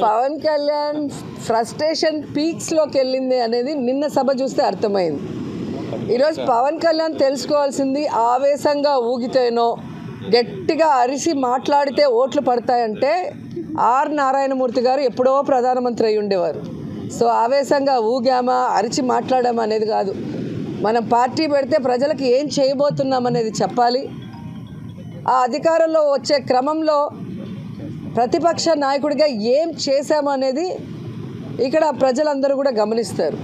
Pawan Kalyan frustration పీక్స్లోకి వెళ్ళింది అనేది నిన్న సభ చూస్తే అర్థమైంది. ఈరోజు పవన్ కళ్యాణ్ తెలుసుకోవాల్సింది ఆవేశంగా ఊగితేనో గట్టిగా అరిసి మాట్లాడితే ఓట్లు పడతాయంటే ఆర్ నారాయణమూర్తి గారు ఎప్పుడో ప్రధానమంత్రి అయి ఉండేవారు. సో ఆవేశంగా ఊగామా అరిచి మాట్లాడామా అనేది కాదు. మనం పార్టీ పెడితే ప్రజలకు ఏం చేయబోతున్నాం అనేది చెప్పాలి. ఆ అధికారంలో వచ్చే క్రమంలో ప్రతిపక్ష నాయకుడిగా ఏం చేశాము అనేది ఇక్కడ ప్రజలందరూ కూడా గమనిస్తారు.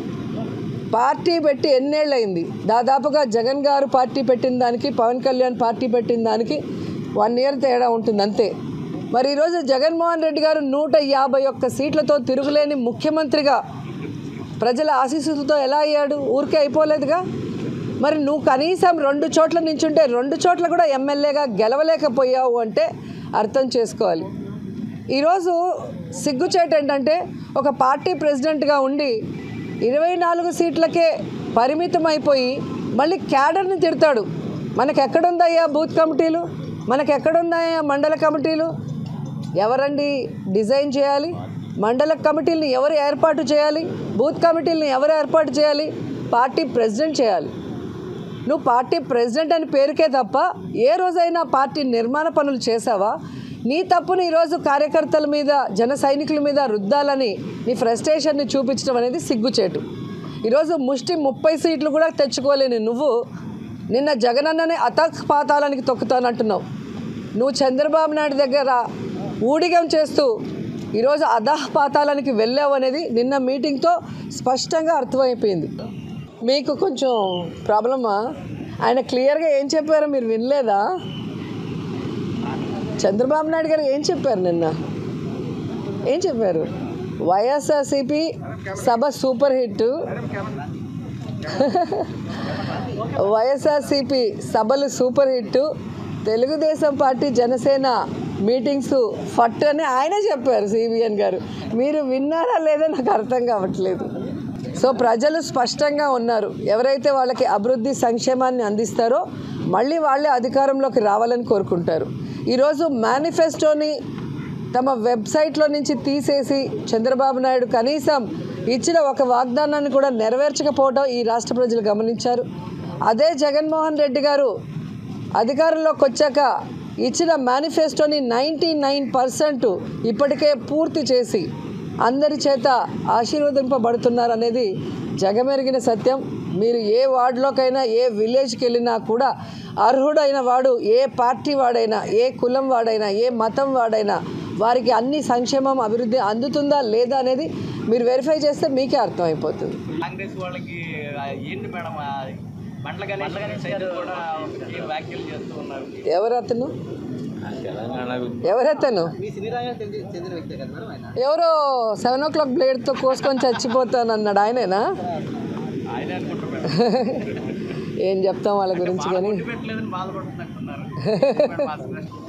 పార్టీ పెట్టి ఎన్నేళ్ళయింది? దాదాపుగా జగన్ గారు పార్టీ పెట్టిన దానికి పవన్ కళ్యాణ్ పార్టీ పెట్టిన దానికి 1 year తేడా ఉంటుంది అంతే. మరి ఈరోజు జగన్మోహన్ రెడ్డి గారు 151 సీట్లతో తిరుగులేని ముఖ్యమంత్రిగా ప్రజల ఆశీస్సులతో ఎలా అయ్యాడు? ఊరికే అయిపోలేదుగా. మరి నువ్వు కనీసం 2 చోట్ల నించుంటే 2 చోట్ల కూడా ఎమ్మెల్యేగా గెలవలేకపోయావు అంటే అర్థం చేసుకోవాలి. ఈరోజు సిగ్గుచేటు ఏంటంటే ఒక పార్టీ ప్రెసిడెంట్గా ఉండి 24 సీట్లకే పరిమితం అయిపోయి మళ్ళీ క్యాడర్ని తిడతాడు. మనకెక్కడుందయ్యా బూత్ కమిటీలు? మనకెక్కడుందయ్యా మండల కమిటీలు? ఎవరండి డిజైన్ చేయాలి? మండల కమిటీలని ఎవరు ఏర్పాటు చేయాలి? బూత్ కమిటీలని ఎవరు ఏర్పాటు చేయాలి? పార్టీ ప్రెసిడెంట్ చేయాలి. నువ్వు పార్టీ ప్రెసిడెంట్ అని పేరుకే తప్ప ఏ రోజైనా పార్టీ నిర్మాణ పనులు చేసావా? నీ తప్పుని ఈరోజు కార్యకర్తల మీద జన సైనికుల మీద రుద్దాలని నీ ఫ్రస్ట్రేషన్ని చూపించడం అనేది సిగ్గుచేటు. ఈరోజు ముష్టి 30 సీట్లు కూడా తెచ్చుకోలేని నువ్వు నిన్న జగనన్నని అతపాతాలానికి తొక్కుతానంటున్నావు. నువ్వు చంద్రబాబు నాయుడు దగ్గర ఊడిగం చేస్తూ ఈరోజు అధపాతాలానికి వెళ్ళావు అనేది నిన్న మీటింగ్తో స్పష్టంగా అర్థమైపోయింది. మీకు కొంచెం ప్రాబ్లమా? ఆయన క్లియర్గా ఏం చెప్పారో మీరు వినలేదా? చంద్రబాబు నాయుడు గారు ఏం చెప్పారు నిన్న? ఏం చెప్పారు? వైఎస్ఆర్సీపీ సభ సూపర్ హిట్, వైఎస్ఆర్సీపీ సభలు super hit, Telugu Desam party Janasena meetings ఫట్ అని ఆయనే చెప్పారు సిబిఎన్ గారు. మీరు విన్నారా లేదా నాకు అర్థం కావట్లేదు. సో ప్రజలు స్పష్టంగా ఉన్నారు. ఎవరైతే వాళ్ళకి అభివృద్ధి సంక్షేమాన్ని అందిస్తారో మళ్ళీ వాళ్ళే అధికారంలోకి రావాలని కోరుకుంటారు. ఈరోజు మేనిఫెస్టోని తమ వెబ్సైట్లో నుంచి తీసేసి చంద్రబాబు నాయుడు కనీసం ఇచ్చిన ఒక వాగ్దానాన్ని కూడా నెరవేర్చకపోవడం ఈ రాష్ట్ర ప్రజలు గమనించారు. అదే జగన్మోహన్ రెడ్డి గారు అధికారంలోకి వచ్చాక ఇచ్చిన మేనిఫెస్టోని 99% ఇప్పటికే పూర్తి చేసి అందరి చేత ఆశీర్వదింపబడుతున్నారు అనేది జగమెరిగిన సత్యం. మీరు ఏ వార్డులోకైనా ఏ విలేజ్కి వెళ్ళినా కూడా అర్హుడైన వాడు ఏ పార్టీ వాడైనా ఏ కులం వాడైనా ఏ మతం వాడైనా వారికి అన్ని సంక్షేమం అభివృద్ధి అందుతుందా లేదా అనేది మీరు వెరిఫై చేస్తే మీకే అర్థమైపోతుంది. కాంగ్రెస్ వాళ్ళకి ఏంటి మేడం ఎవరతను ఎవరో 7 o'clock బ్లేడ్తో కోసుకొని చచ్చిపోతానన్నాడు ఆయనేనా? ఏం చెప్తాం వాళ్ళ గురించి. కానీ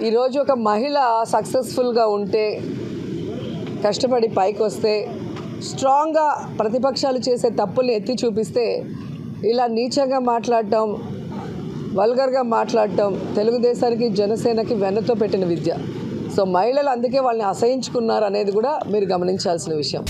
ఈరోజు ఒక మహిళ సక్సెస్ఫుల్గా ఉంటే కష్టపడి పైకి వస్తే స్ట్రాంగ్గా ప్రతిపక్షాలు చేసే తప్పుల్ని ఎత్తి చూపిస్తే ఇలా నీచంగా మాట్లాడటం వల్గర్గా మాట్లాడటం తెలుగుదేశానికి జనసేనకి వెన్నతో పెట్టిన విద్య. సో మహిళలు అందుకే వాళ్ళని అసహించుకున్నారు అనేది కూడా మీరు గమనించాల్సిన విషయం.